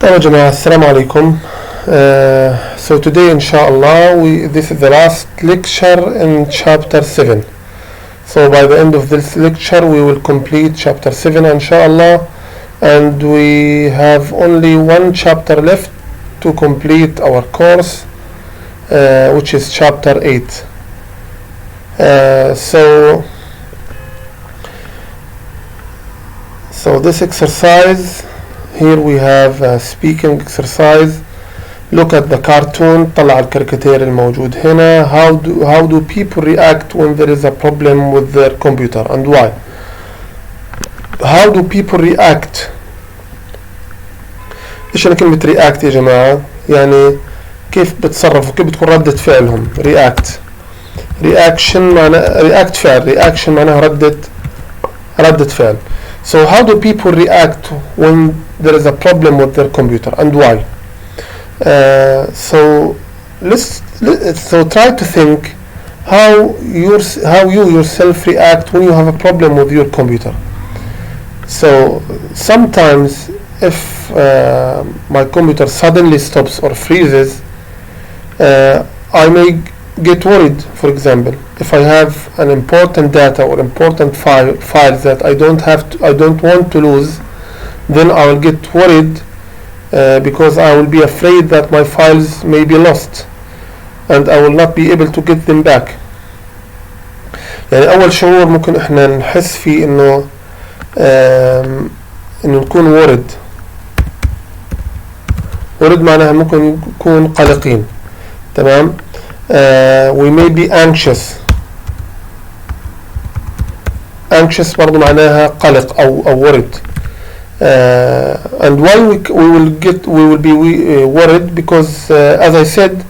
طيب يا جماعة السلام عليكم. So today inshallah this is the last lecture in chapter 7. So by the end of this lecture we will complete chapter 7 inshallah, and we have only one chapter left to complete our course, which is chapter 8. So this exercise here we have a speaking exercise. Look at the cartoon. طلع الكاريكاتير الموجود هنا. How do people react when there is a problem with their computer and why? How do people react? ايش يعني كلمة react يا جماعة؟ يعني كيف بتصرفوا، كيف بتكون ردة فعلهم. reaction معناه react فعل. reaction معناها ردة فعل. So how do people react when there is a problem with their computer and why? So try to think how you yourself react when you have a problem with your computer. So sometimes if my computer suddenly stops or freezes, I may get worried. For example, if I have an important data or important files that I don't want to lose, then I will get worried because I will be afraid that my files may be lost and I will not be able to get them back. يعني أول شعور ممكن إحنا نحس فيه إنه نكون worried معناها ممكن نكون قلقين. تمام. We may be anxious برضو معناها قلق أو worried. And why we will be worried because as I said,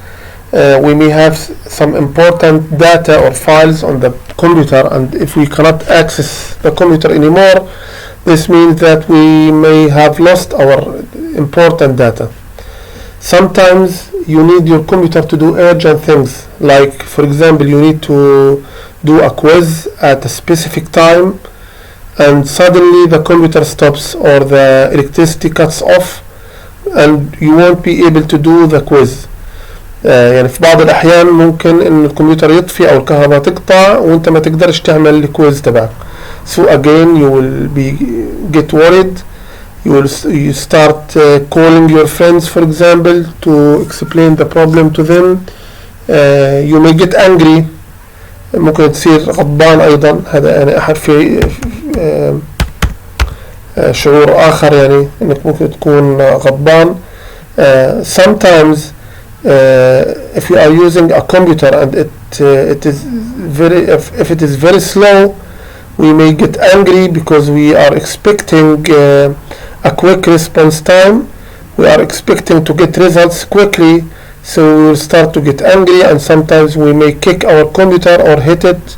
we may have some important data or files on the computer, and if we cannot access the computer anymore, this means that we may have lost our important data. Sometimes you need your computer to do urgent things, like for example you need to do a quiz at a specific time and suddenly the computer stops or the electricity cuts off and you won't be able to do the quiz. يعني في بعض الأحيان ممكن إن الكمبيوتر يطفي أو الكهرباء تقطع وأنت ما تقدرش تعمل الكويز تبعك. So again you will get worried. You start calling your friends, for example, to explain the problem to them. You may get angry. ممكن تصير غضبان أيضا. هذا يعني أحد في شعور آخر، يعني إنك ممكن تكون غضبان. Sometimes if you are using a computer and it is if it is very slow, we may get angry because we are expecting a quick response time. We are expecting to get results quickly, so we will start to get angry, and sometimes we may kick our computer or hit it,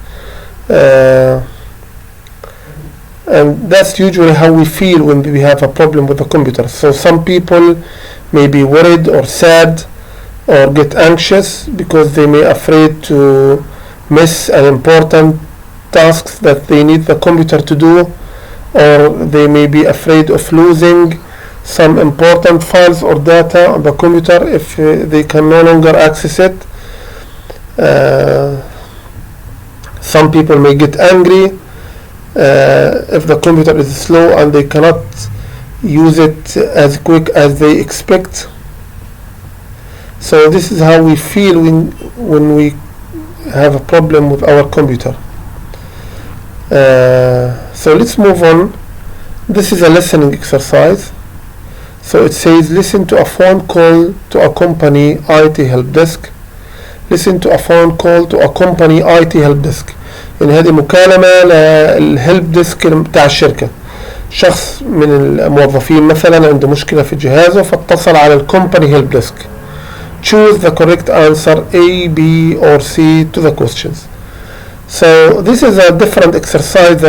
and that's usually how we feel when we have a problem with the computer. So some people may be worried or sad or get anxious because they may afraid to miss an important tasks that they need the computer to do, or they may be afraid of losing some important files or data on the computer if they can no longer access it. Some people may get angry if the computer is slow and they cannot use it as quick as they expect. So this is how we feel when we have a problem with our computer. So let's move on. This is a listening exercise. So it says listen to a phone call to a company IT help desk. Listen to a phone call to a company IT help desk. يعني هذه مكالمة للهيلب ديسك بتاع الشركة. شخص من الموظفين مثلا عنده مشكلة في جهازه فاتصل على الكومباني هيلب ديسك. Choose the correct answer A, B or C to the questions. So this is a different exercise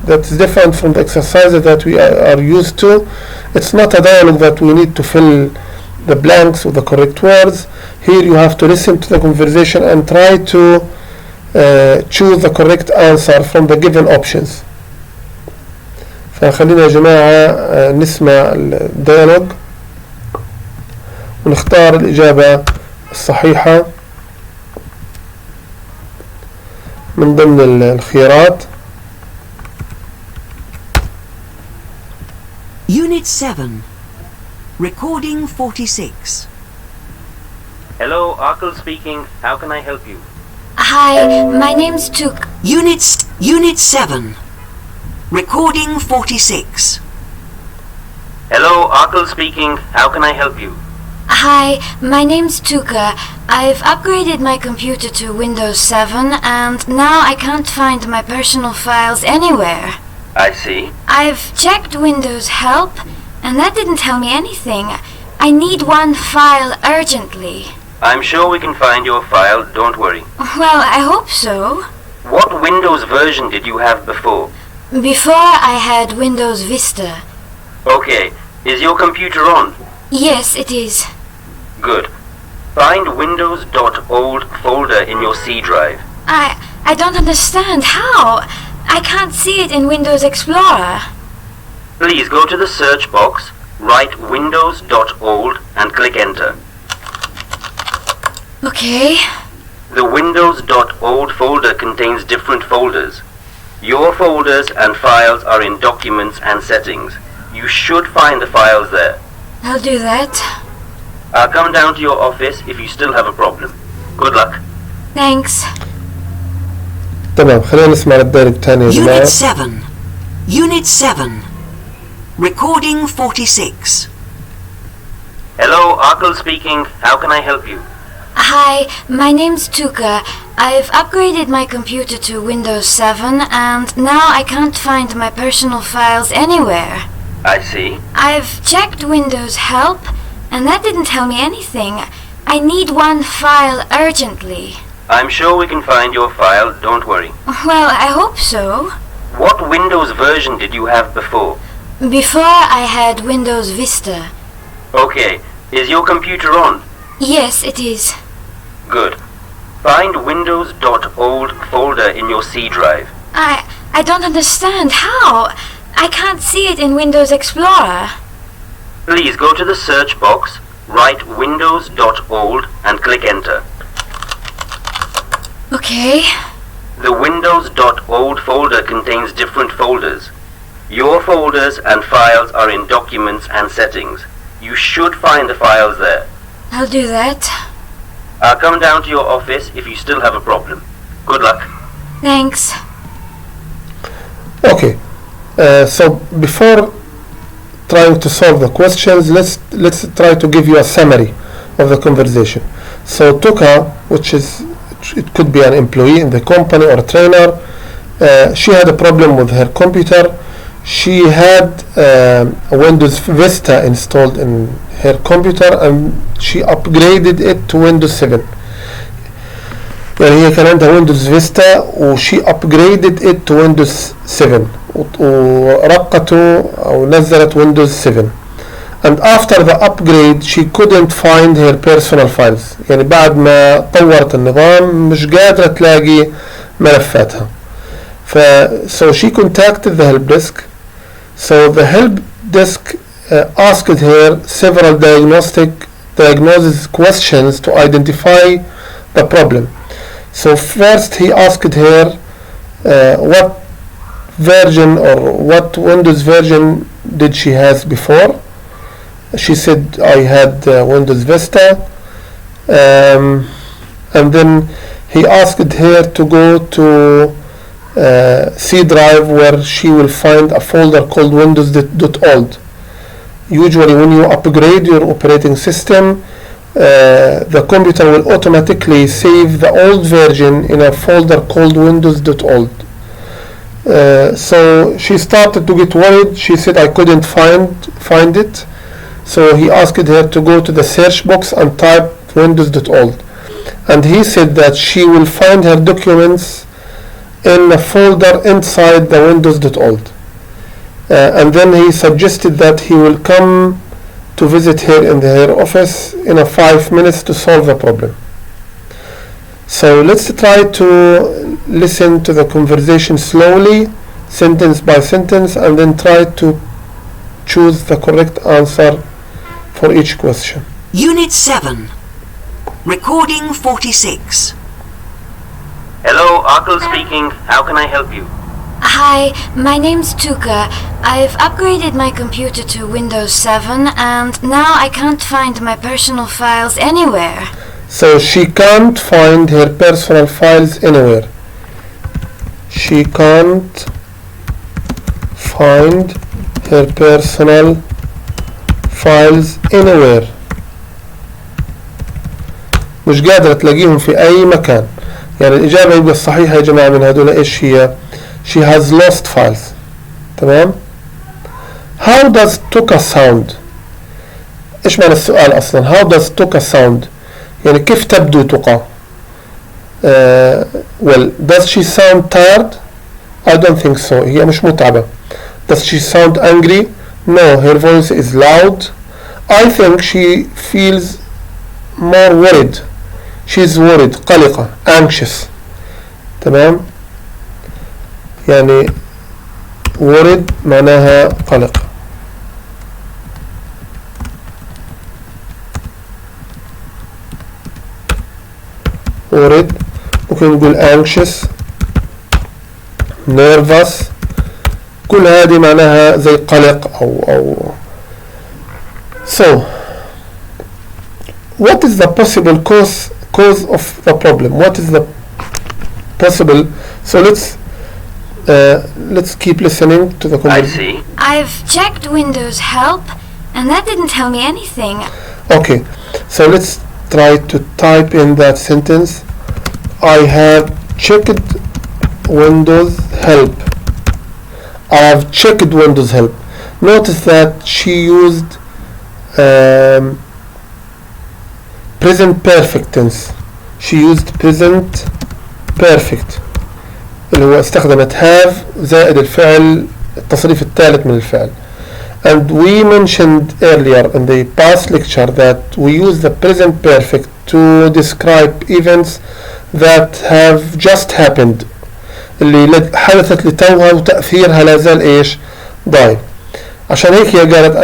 that's different from the exercises that we are used to. It's not a dialogue that we need to fill the blanks with the correct words. Here you have to listen to the conversation and try to choose the correct answer from the given options. فخلينا يا جماعة نسمع الديالوج ونختار الإجابة الصحيحة من ضمن الخيارات. Unit 7. Recording 46. Hello, Arkle speaking. How can I help you? Hi, my name's Tuk. Unit 7. Recording 46. Hello, Arkle speaking. How can I help you? Hi, my name's Tuka. I've upgraded my computer to Windows 7 and now I can't find my personal files anywhere. I see. I've checked Windows Help and that didn't tell me anything. I need one file urgently. I'm sure we can find your file, don't worry. Well, I hope so. What Windows version did you have before? Before I had Windows Vista. Okay, is your computer on? Yes, it is. Good. Find Windows.old folder in your C drive. I don't understand. How? I can't see it in Windows Explorer. Please go to the search box, write Windows.old and click enter. Okay. The Windows.old folder contains different folders. Your folders and files are in Documents and Settings. You should find the files there. I'll do that. I'll come down to your office if you still have a problem. Good luck. Thanks. تمام، خلينا نسمع الديالوج تاني يا جماعة. Unit 7. Unit 7. Recording 46. Hello, Arkle speaking. How can I help you? Hi, my name's Tuka. I've upgraded my computer to Windows 7 and now I can't find my personal files anywhere. I see. I've checked Windows Help and that didn't tell me anything. I need one file urgently. I'm sure we can find your file, don't worry. Well, I hope so. What Windows version did you have before? Before I had Windows Vista. Okay, is your computer on? Yes, it is. Good. Find Windows.old folder in your C drive. I don't understand. How? I can't see it in Windows Explorer. Please go to the search box, write Windows.old and click enter. Okay. The Windows.old folder contains different folders. Your folders and files are in Documents and Settings. You should find the files there. I'll do that. I'll come down to your office if you still have a problem. Good luck. Thanks. Okay, so before trying to solve the questions, let's try to give you a summary of the conversation. So Tuka, which is, it could be an employee in the company or a trainer, she had a problem with her computer. She had a Windows Vista installed in her computer and she upgraded it to Windows 7. يعني هي كان عندها Windows Vista وشي upgraded it to Windows 7 ورقته أو نزلت Windows 7. And after the upgrade she couldn't find her personal files. يعني بعد ما طورت النظام مش قادرة تلاقي ملفاتها. So she contacted the help desk. So the help desk asked her several diagnosis questions to identify the problem. So first he asked her what version or what Windows version did she has before. She said I had Windows Vista, and then he asked her to go to C drive where she will find a folder called Windows.old. Usually when you upgrade your operating system, the computer will automatically save the old version in a folder called Windows.old. So she started to get worried. She said I couldn't find it. So he asked her to go to the search box and type Windows.old. And he said that she will find her documents in a folder inside the Windows.old. And then he suggested that he will come to visit her in her office in 5 minutes to solve the problem. So let's try to listen to the conversation slowly sentence by sentence and then try to choose the correct answer for each question. Unit 7. Recording 46. Hello, Akil speaking. How can I help you? Hi, my name's Tuka. I've upgraded my computer to Windows 7 and now I can't find my personal files anywhere. So she can't find her personal files anywhere. She can't find her personal files anywhere. مش قادرة تلاقيهم في أي مكان. يعني الإجابة يبقى الصحيحة يا جماعة من هذول إيش هي؟ She has lost files. تمام؟ How does Tuka sound? إيش معنى السؤال أصلا؟ How does Tuka sound؟ يعني كيف تبدو تقى؟ Well, does she sound tired? I don't think so. هي مش متعبة. Does she sound angry? No, her voice is loud. I think she feels more worried. She's worried, قلقة, anxious. تمام؟ يعني worried معناها قلق. worried ممكن نقول anxious, nervous. كل هذه معناها زي قلق أو So what is the possible cause of the problem? What is the possible? So let's keep listening to the I conversation. see. I've checked Windows Help and that didn't tell me anything. Okay, so let's try to type in that sentence. I have checked Windows Help. I have checked Windows Help. Notice that she used present perfect tense. She used present perfect اللي هو استخدمت have زائد الفعل التصريف الثالث من الفعل. And we mentioned earlier in the past lecture that we use the present perfect to describe events that have just happened اللي حدثت لتوها وتأثيرها لا زال ايش؟ ضايع. عشان هيك هي قالت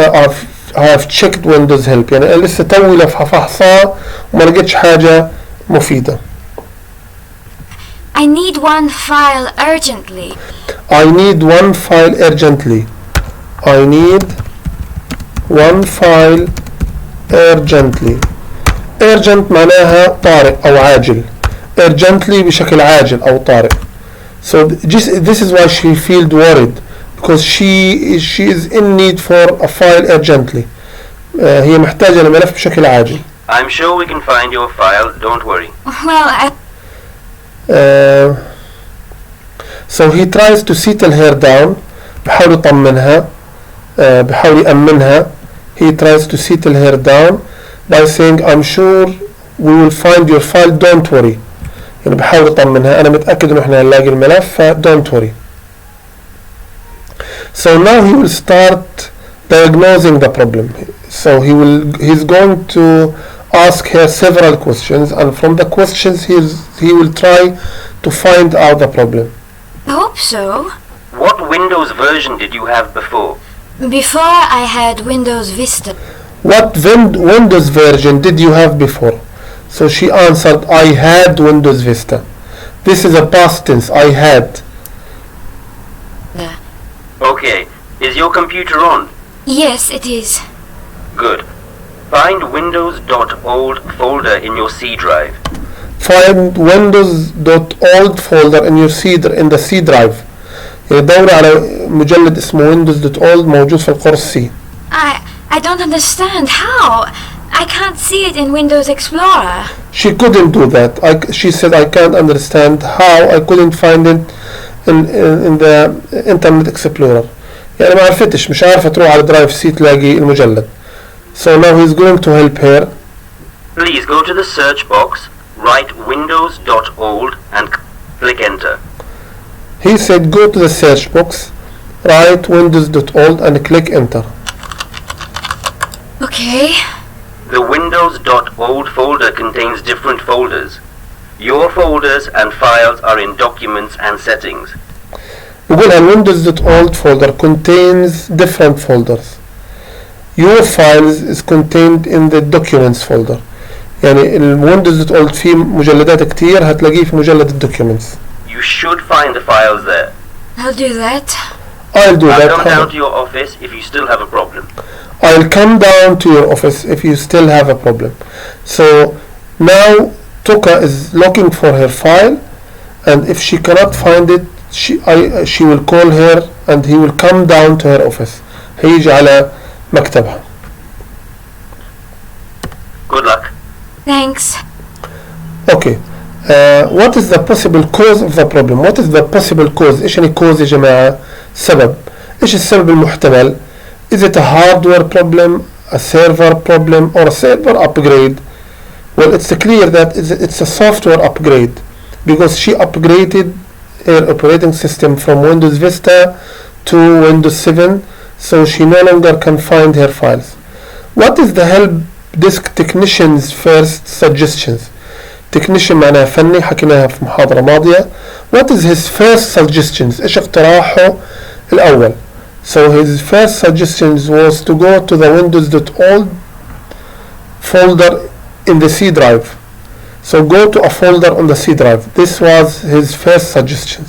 I have checked Windows Help يعني لسه توي فحصها وما لقيتش حاجة مفيدة. I need one file urgently. I need one file urgently. I need one file urgently. Urgent معناها طارئ أو عاجل. Urgently بشكل عاجل أو طارئ. So this is why she feels worried because she is in need for a file urgently. هي محتاجة لملف بشكل عاجل. I'm sure we can find your file, don't worry. Well, So he tries to settle her down. بحاول يطمنها. بحاول يأمنها. He tries to settle her down by saying I'm sure we will find your file, don't worry. يعني بحاول يطمنها أنا متأكد إنه إحنا هنلاقي الملف don't worry. So now he will start diagnosing the problem. So he's going to ask her several questions and from the questions he will try to find out the problem. I hope so. What Windows version did you have before? Before I had Windows Vista. What Windows version did you have before? So she answered, I had Windows Vista. This is a past tense, I had. Okay, is your computer on? Yes, it is. Good. Find windows.old folder in your C drive. Find windows.old folder in the C drive. دور على مجلد اسمه windows.old موجود في القرص C. I don't understand. How? I can't see it in Windows Explorer. She couldn't do that. She said I can't understand how I couldn't find it in the Internet Explorer. يعني ما عرفتش مش عارفة تروح على درايف سي تلاقي المجلد. So now he's going to help her. Please go to the search box, write windows.old and click enter. He said go to the search box, write windows.old and click enter. Okay. The windows.old folder contains different folders. Your folders and files are in documents and settings. بقولها windows.old folder contains different folders. Your files is contained in the documents folder. يعني windows.old فيه مجلدات كتير هتلاقيه في مجلد documents. You should find the files there. I'll do that. I'll do I'll that. come down to your office if you still have a problem. I'll come down to your office if you still have a problem. So now Tuka is looking for her file, and if she cannot find it, she will call her and he will come down to her office. هيجي على مكتبها. Good luck. Thanks. Okay. What is the possible cause of the problem? What is the possible cause? إيش يعني cause يا جماعة؟ سبب. إيش السبب المحتمل؟ Is it a hardware problem, a server problem, or a server upgrade? Well, it's clear that it's a software upgrade because she upgraded her operating system from Windows Vista to Windows 7, so she no longer can find her files. What is the help desk technician's first suggestions? technician معناها فني، حكيناها في محاضرة ماضية. What is his first suggestions؟ إيش اقتراحه الأول؟ So his first suggestions was to go to the windows.old folder in the C drive. So go to a folder on the C drive. This was his first suggestion.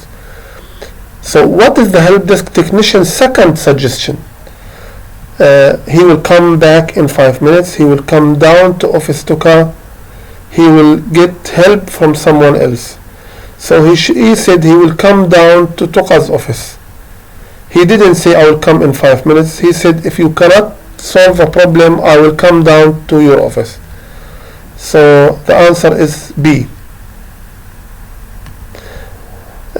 So what is the help desk technician's second suggestion? He will come back in 5 minutes. He will come down to Office Tuka. He will get help from someone else. So he said he will come down to Tuka's office. He didn't say I will come in 5 minutes. He said if you cannot solve a problem, I will come down to your office. So the answer is B.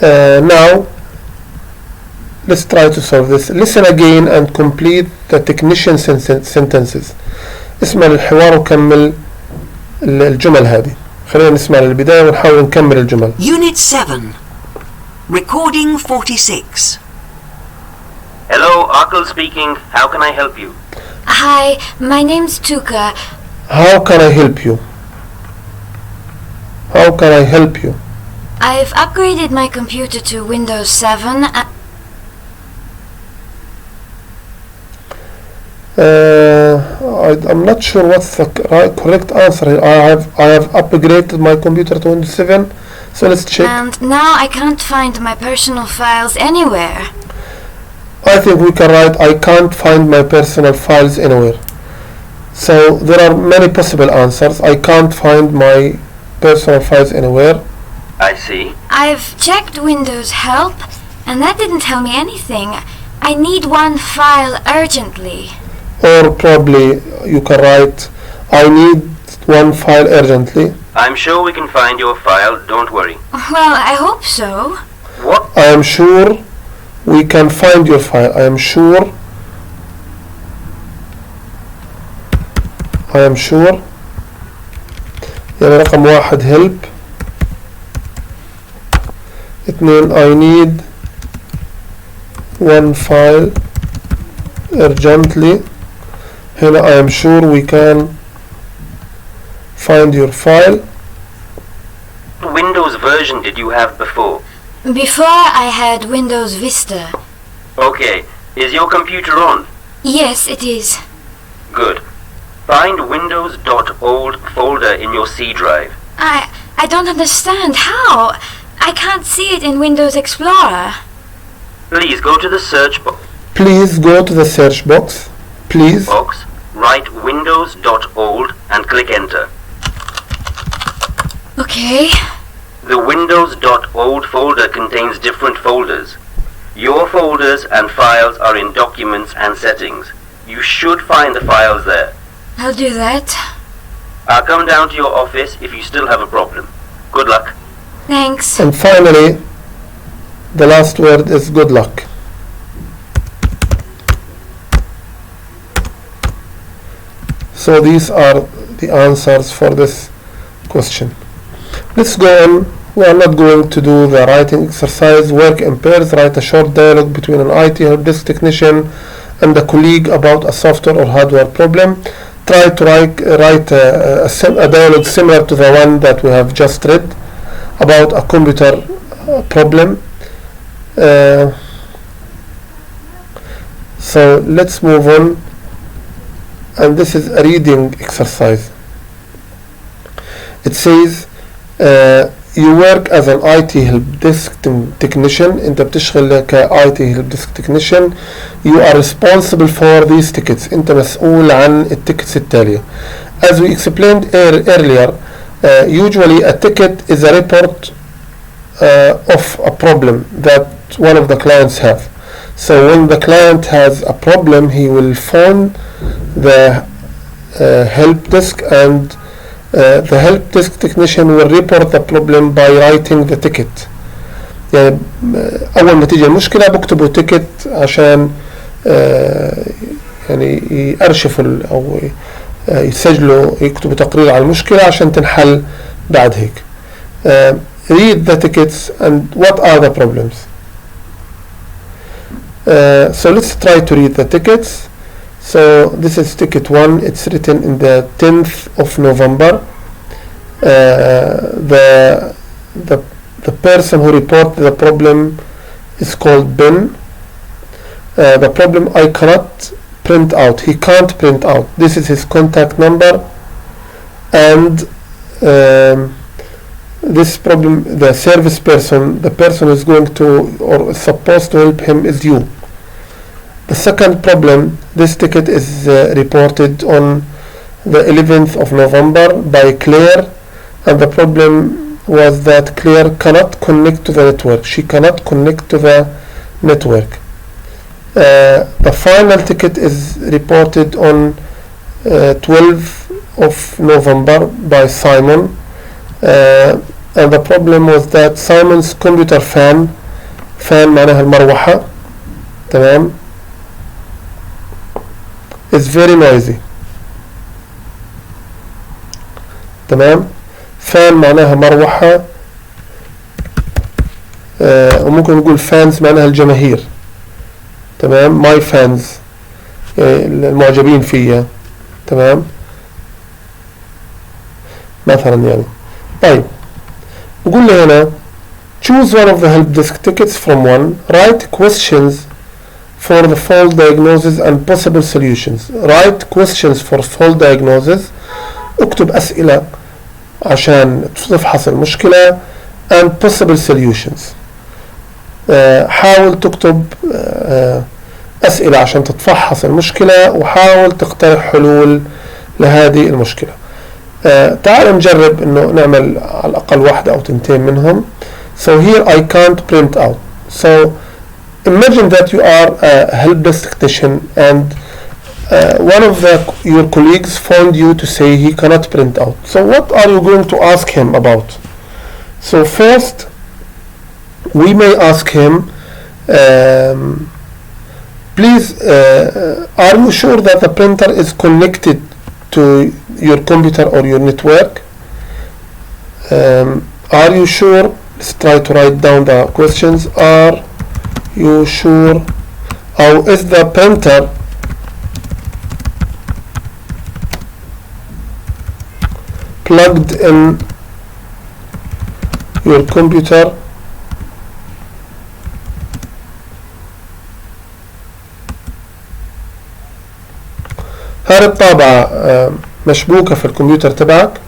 Now let's try to solve this. Listen again and complete the technician sentences. اسمع الحوار وكمل الجمل هذه. خلينا نسمع للبداية ونحاول نكمل الجمل. Unit 7. Recording 46. Hello, Akil speaking. How can I help you? Hi, my name's Tuka. How can I help you? How can I help you? I've upgraded my computer to Windows 7 I'm not sure what's the correct answer. I have upgraded my computer to Windows 7. So let's check. and now I can't find my personal files anywhere. I think we can write I can't find my personal files anywhere. So there are many possible answers. I can't find my personal files anywhere. I see. I've checked Windows Help and that didn't tell me anything. I need one file urgently. Or probably you can write I need one file urgently. I'm sure we can find your file. Don't worry. Well, I hope so. What? I am sure we can find your file. I am sure. I am sure. يعني رقم 1 help. 2 I need one file urgently. هنا I am sure we can find your file. What Windows version did you have before? Before I had Windows Vista. Okay. Is your computer on? Yes, it is. Good. Find windows.old folder in your C drive. I don't understand. How? I can't see it in Windows Explorer. Please go to the search Please go to the search box. Please. box, write windows.old and click enter. Okay. The windows.old folder contains different folders. Your folders and files are in documents and settings. You should find the files there. I'll do that. I'll come down to your office if you still have a problem. Good luck. Thanks. And finally, the last word is good luck. So these are the answers for this question. Let's go on. We are not going to do the writing exercise. Work in pairs. Write a short dialogue between an IT help desk technician and a colleague about a software or hardware problem. Try to write a dialogue similar to the one that we have just read about a computer problem. So let's move on, and this is a reading exercise. It says you work as an IT help desk technician. انت بتشتغل ك IT help desk technician. You are responsible for these tickets. انت مسؤول عن التيكتس التالية. As we explained earlier, usually a ticket is a report of a problem that one of the clients have. So when the client has a problem, he will phone the help desk, and the help desk technician will report the problem by writing the ticket. يعني أول ما تيجي المشكلة بكتبوا تيكت عشان يعني يأرشفوا أو يسجلوا يكتبوا تقرير على المشكلة عشان تنحل بعد هيك. Read the tickets and what are the problems. So let's try to read the tickets. So this is ticket 1. It's written in the 10th of November. The person who reported the problem is called Ben. The problem I cannot print out. He can't print out. This is his contact number, and this problem, the service person, the person who is going to or supposed to help him is you. The second problem, this ticket is reported on the 11th of November by Claire, and the problem was that Claire cannot connect to the network. She cannot connect to the network. The final ticket is reported on 12th of November by Simon, and the problem was that Simon's computer fan معناها المروحة تمام is very noisy. تمام fan معناها مروحة وممكن نقول fans معناها الجماهير. تمام my fans المعجبين فيها. تمام مثلا يعني. طيب نقول لي هنا choose one of the help desk tickets from one. Write questions for the fault diagnosis and possible solutions. Write questions for fault diagnosis. اكتب أسئلة عشان تفحص المشكلة and possible solutions. حاول تكتب أسئلة عشان تتفحص المشكلة وحاول تقترح حلول لهذه المشكلة. تعال نجرب انه نعمل على الأقل واحدة أو تنتين منهم. So here I can't print out. So imagine that you are a help desk technician and one of your colleagues phoned you to say he cannot print out. So what are you going to ask him about? So first we may ask him, please are you sure that the printer is connected to your computer or your network? Are you sure? Let's try to write down the questions. Are you sure? Or is the printer plugged in your computer? هذه الطابعة مشبوكة في الكمبيوتر تبعك.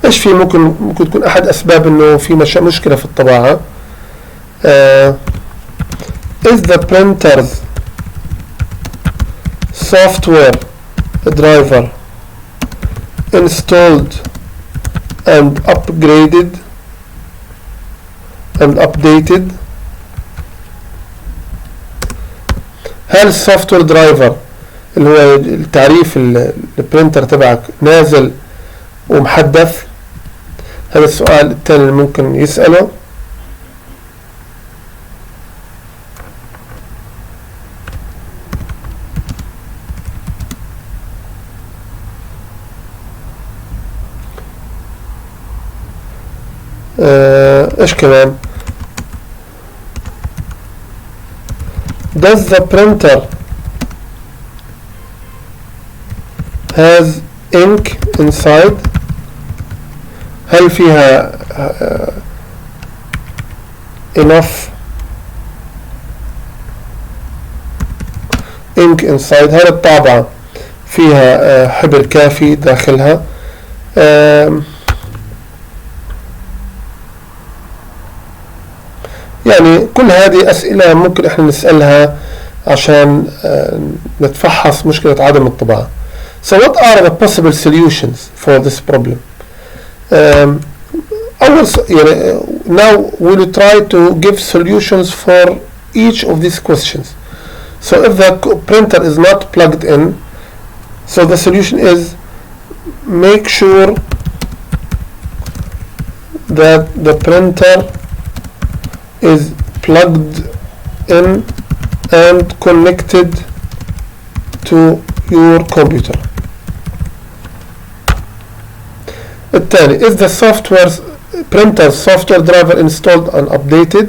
ايش في ممكن تكون احد اسباب انه في مشكلة في الطباعة. Is the printer's software driver installed and upgraded and updated? هل السوفتوير درايفر اللي هو التعريف البرينتر تبعك نازل ومحدث؟ هذا السؤال الثاني اللي ممكن يسأله. ايش كمان؟ Does the printer has ink inside? هل فيها enough ink inside. هذه الطابعة فيها حبر كافي داخلها. يعني كل هذه أسئلة ممكن إحنا نسألها عشان نتفحص مشكلة عدم الطباعة. So what are the possible solutions for this problem? Now we'll try to give solutions for each of these questions. So if the printer is not plugged in, so the solution is make sure that the printer is plugged in and connected to your computer. الثاني, is the printer software driver installed and updated?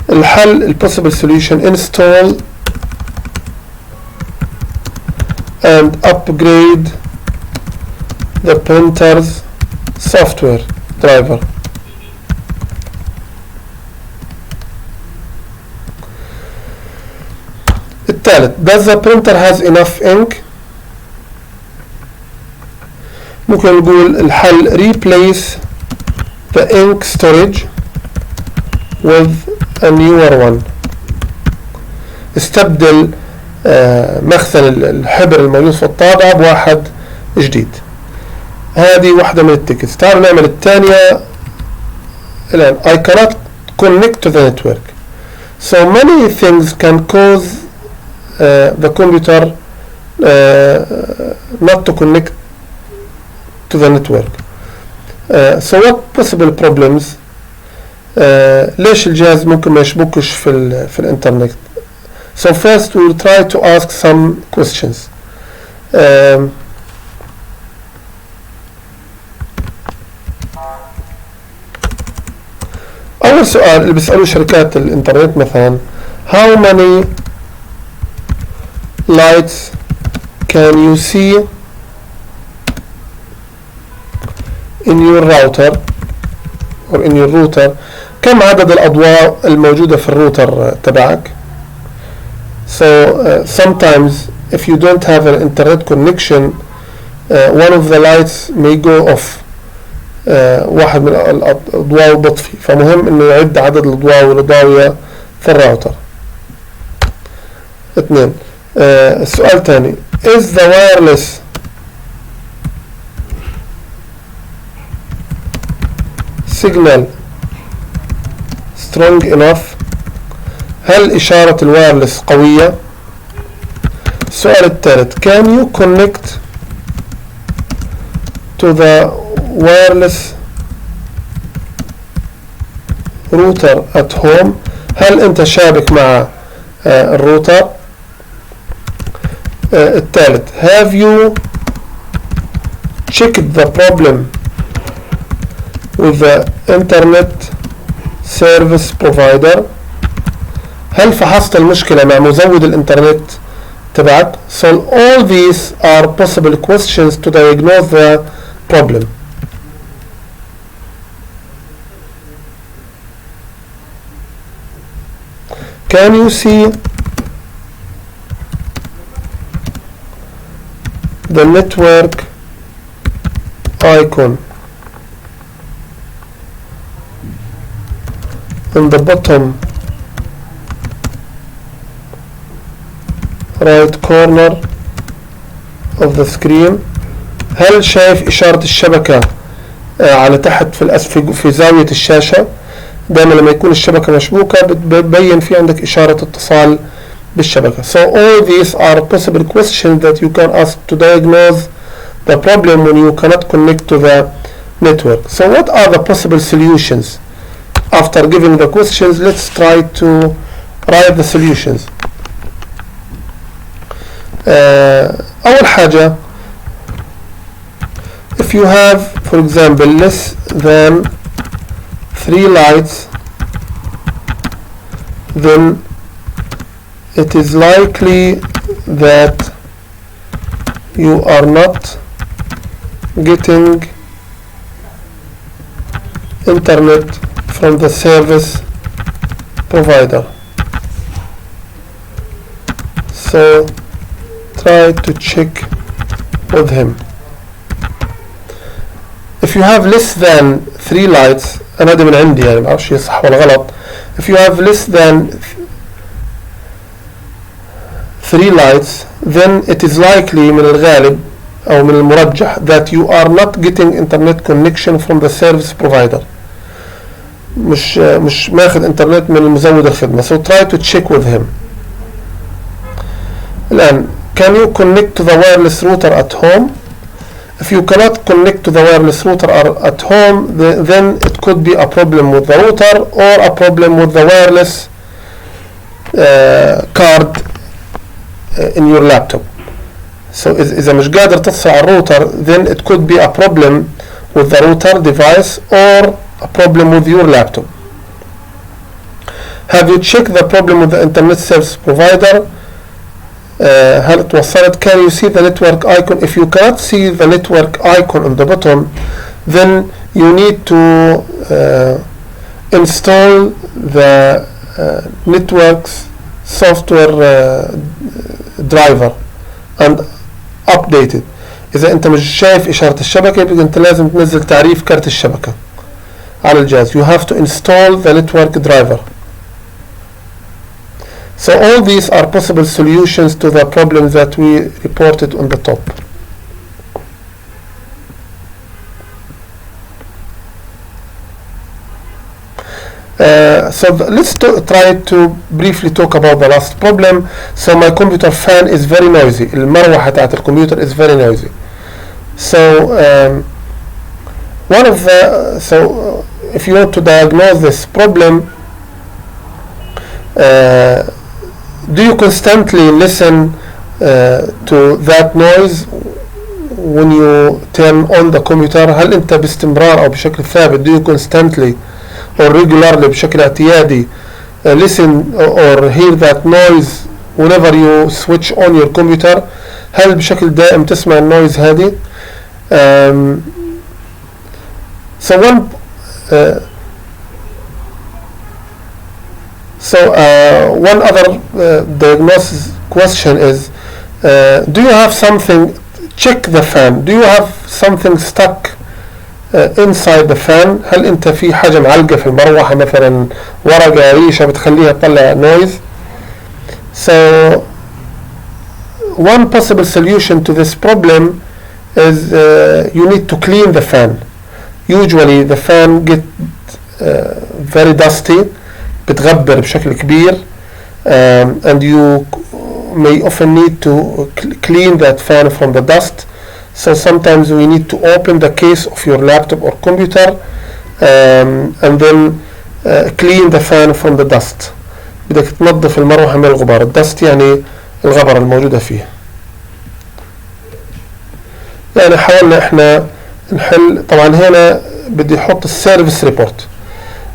الحل, possible solution, install and upgrade the printer's software driver. الثالث, does the printer has enough ink? ممكن نقول الحل replace the ink storage with a newer one. استبدل مخزن الحبر الموجود في الطابعة بواحد جديد. هذه واحدة من التكست. تعالوا نعمل الثانية الآن. I cannot connect to the network. So many things can cause the computer not to connect to the network. So what possible problems? ليش الجهاز ممكن ما يشبكش في الانترنت? So first we will try to ask some questions. أول سؤال اللي بيسألوه شركات الإنترنت مثلا, how many lights can you see in your router or in your router? كم عدد الأضواء الموجودة في الروتر تبعك؟ So sometimes if you don't have an internet connection, one of the lights may go off. واحد من الأضواء بطفي, فمهم إنه يعد عدد الأضواء والضاوية في الراوتر. اثنين, السؤال الثاني, is the wireless signal strong enough? هل إشارة الوايرلس قوية؟ السؤال الثالث, can you connect to the wireless router at home? هل أنت شابك مع الروتر؟ الثالث, have you checked the problem with the internet service provider? هل فحصت المشكلة مع مزود الانترنت تبعك؟ So all these are possible questions to diagnose the problem. Can you see the network icon in the bottom right corner of the screen? هل شايف إشارة الشبكة على تحت في الأسفل في زاوية الشاشة؟ دائما لما يكون الشبكة مشبوكة بتبين في عندك إشارة اتصال بالشبكة. So all these are possible questions that you can ask to diagnose the problem when you cannot connect to the network. So what are the possible solutions? After giving the questions, let's try to write the solutions. أول حاجة, if you have, for example, less than 3 lights, then it is likely that you are not getting internet from the service provider. so try to check with him. If you have less than 3 lights, أنا ده من عندي يعني معرفش صح ولا غلط. If you have less than 3 lights, then it is likely من الغالب أو من المرجح that you are not getting internet connection from the service provider. مش ماخذ انترنت من المزود الخدمة. So try to check with him. الآن can you connect to the wireless router at home? If you cannot connect to the wireless router at home, then it could be a problem with the router or a problem with the wireless card in your laptop. So إذا مش قادر تتصل على الروتر, then it could be a problem with the router device or a problem with your laptop. Have you checked the problem with the internet service provider? هل توصلت? Can you see the network icon? If you cannot see the network icon on the bottom, then you need to install the network's software driver and update it. إذا أنت مش شايف إشارة الشبكة يبقى أنت لازم تنزل تعريف كارت الشبكة على الجهاز. You have to install the network driver. So all these are possible solutions to the problems that we reported on the top. Let's try to briefly talk about the last problem. So my computer fan is very noisy. المروحة تاعت الكمبيوتر is very noisy. So if you want to diagnose this problem, do you constantly listen to that noise when you turn on the computer? هل أنت باستمرار أو بشكل ثابت do you constantly or regularly بشكل اعتيادي listen or hear that noise whenever you switch on your computer? هل بشكل دائم تسمع النويز هذه؟ One other diagnosis question is, do you have something, check the fan, do you have something stuck inside the fan? هل انت في حاجة معلقة في المروحة مثلا ورقة ريشة بتخليها تطلع noise؟ So one possible solution to this problem is you need to clean the fan. Usually the fan get very dusty, بتغبر بشكل كبير, and you may often need to clean that fan from the dust. So sometimes we need to open the case of your laptop or computer and then clean the fan from the dust. بدك تنظف المروحة من الغبار. الدست يعني الغبرة الموجودة فيه. يعني حاولنا احنا نحل. طبعا هنا بدي احط السيرفيس ريبورت.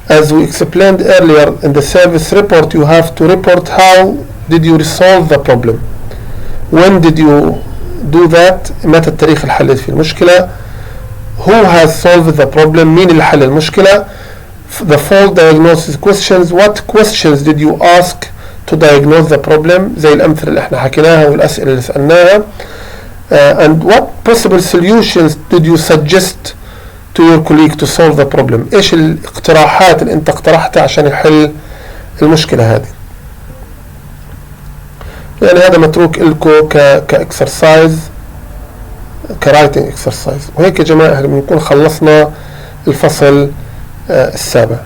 As we explained earlier, in the service report you have to report how did you resolve the problem. When did you do that? متى التاريخ اللي حلت فيه المشكلة. Who has solved the problem? مين اللي حل المشكلة. The fault diagnosis questions. What questions did you ask to diagnose the problem? زي الأمثلة اللي احنا حكيناها والأسئلة اللي سألناها. And what possible solutions did you suggest to your colleague to solve the problem? ايش الاقتراحات اللي انت اقترحتها عشان يحل المشكلة هذه. يعني هذا متروك لكم كاكسرسايز كرايتنج اكسرسايز. وهيك يا جماعة احنا بنكون خلصنا الفصل السابع.